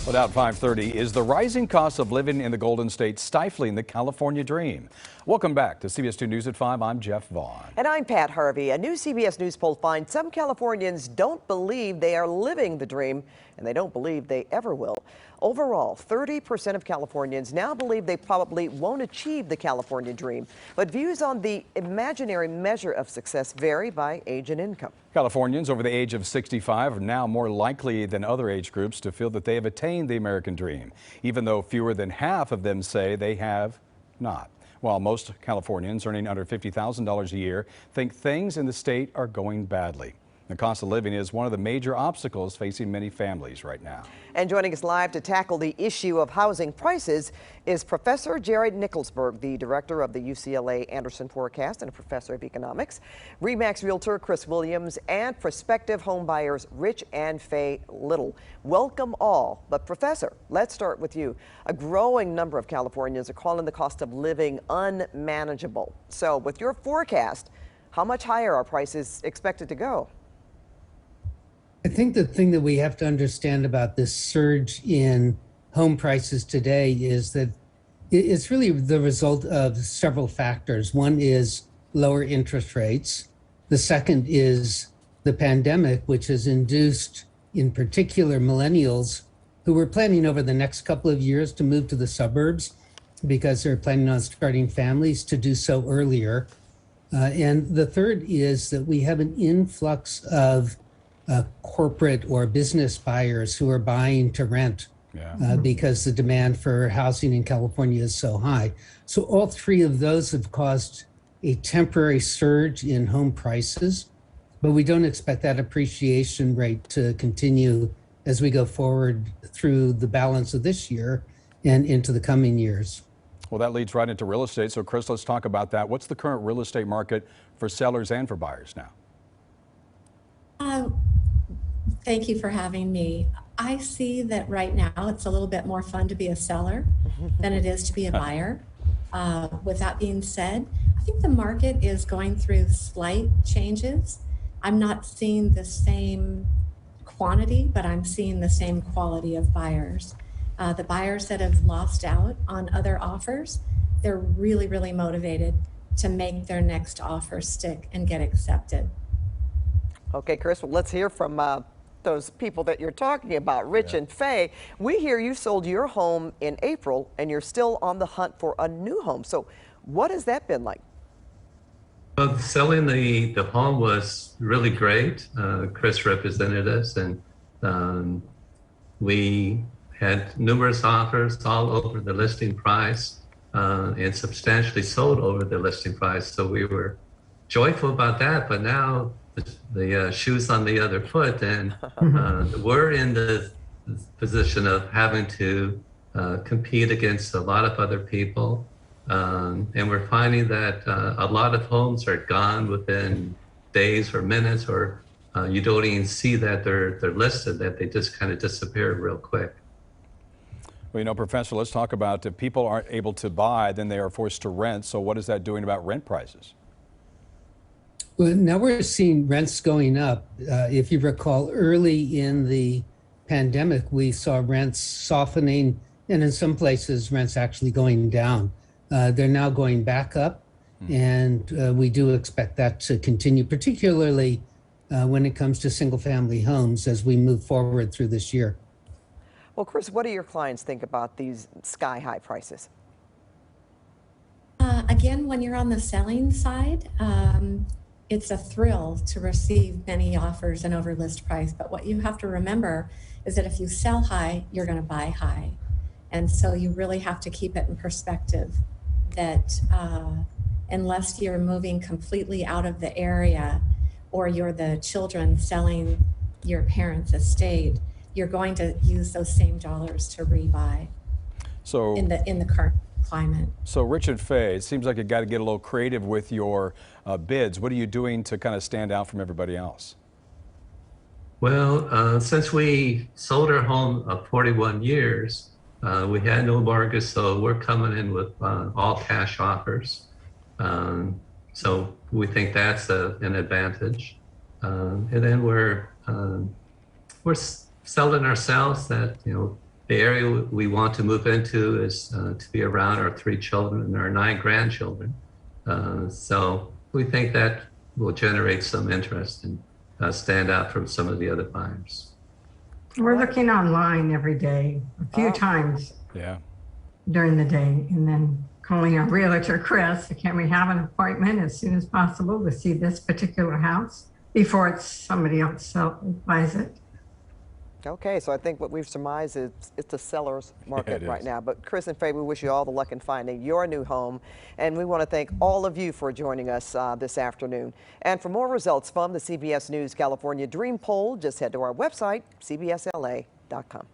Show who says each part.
Speaker 1: Without 5:30, is the rising cost of living in the Golden State stifling the California dream? Welcome back to CBS 2 News at 5. I'm Jeff Vaughn.
Speaker 2: And I'm Pat Harvey. A new CBS News poll finds some Californians don't believe they are living the dream, and they don't believe they ever will. Overall, 30% of Californians now believe they probably won't achieve the California dream. But views on the imaginary measure of success vary by age and income.
Speaker 1: Californians over the age of 65 are now more likely than other age groups to feel that they have attained the American dream, even though fewer than half of them say they have not. While most Californians earning under $50,000 a year think things in the state are going badly. The cost of living is one of the major obstacles facing many families right now.
Speaker 2: And joining us live to tackle the issue of housing prices is Professor Jared Nickelsburg, the director of the UCLA Anderson Forecast and a professor of economics, RE/MAX Realtor Chris Williams, and prospective homebuyers Rich and Fay Little. Welcome all. But Professor, let's start with you. A growing number of Californians are calling the cost of living unmanageable. So with your forecast, how much higher are prices expected to go?
Speaker 3: I think the thing that we have to understand about this surge in home prices today is that it's really the result of several factors. One is lower interest rates. The second is the pandemic, which has induced, in particular, millennials who were planning over the next couple of years to move to the suburbs because they're planning on starting families to do so earlier. And the third is that we have an influx of corporate or business buyers who are buying to rent because the demand for housing in California is so high. So all three of those have caused a temporary surge in home prices, but we don't expect that appreciation rate to continue as we go forward through the balance of this year and into the coming years.
Speaker 1: Well, that leads right into real estate. So Chris, let's talk about that. What's the current real estate market for sellers and for buyers now?
Speaker 4: Thank you for having me. I see that right now it's a little bit more fun to be a seller than it is to be a buyer. With that being said, I think the market is going through slight changes. I'm not seeing the same quantity, but I'm seeing the same quality of buyers. The buyers that have lost out on other offers, they're really, really motivated to make their next offer stick and get accepted.
Speaker 2: Okay, Chris, well, let's hear from those people that you're talking about, Rich and Fay. We hear you sold your home in April and you're still on the hunt for a new home. So what has that been like?
Speaker 5: Well, selling the home was really great. Chris represented us, and we had numerous offers all over the listing price and substantially sold over the listing price. So we were joyful about that, but now the shoe's on the other foot, and we're in the position of having to compete against a lot of other people, and we're finding that a lot of homes are gone within days or minutes, or you don't even see that they're listed, that they just kind of disappear real quick.
Speaker 1: Well, you know, Professor, let's talk about if people aren't able to buy, then they are forced to rent. So what is that doing about rent prices?
Speaker 3: Well, now we're seeing rents going up. If you recall, early in the pandemic, we saw rents softening, and in some places, rents actually going down. They're now going back up, and we do expect that to continue, particularly when it comes to single-family homes as we move forward through this year.
Speaker 2: Well, Chris, what do your clients think about these sky-high prices?
Speaker 4: Again, when you're on the selling side, it's a thrill to receive many offers and over list price. But what you have to remember is that if you sell high, you're going to buy high. And so you really have to keep it in perspective that unless you're moving completely out of the area or you're the children selling your parents' estate, you're going to use those same dollars to rebuy in the current climate.
Speaker 1: So Rich and Fay, it seems like you got to get a little creative with your bids. What are you doing to kind of stand out from everybody else?
Speaker 5: Well, since we sold our home 41 years, we had no mortgage, so we're coming in with all cash offers. So we think that's an advantage. And then we're selling ourselves at the area we want to move into is to be around our 3 children and our 9 grandchildren. So we think that will generate some interest and stand out from some of the other buyers.
Speaker 6: We're looking online every day, a few times during the day, and then calling our realtor, Chris, can we have an appointment as soon as possible to see this particular house before it's somebody else buys it?
Speaker 2: Okay, so I think what we've surmised is it's a seller's market right now. But Chris and Fay, we wish you all the luck in finding your new home. And we want to thank all of you for joining us this afternoon. And for more results from the CBS News California Dream Poll, just head to our website, cbsla.com.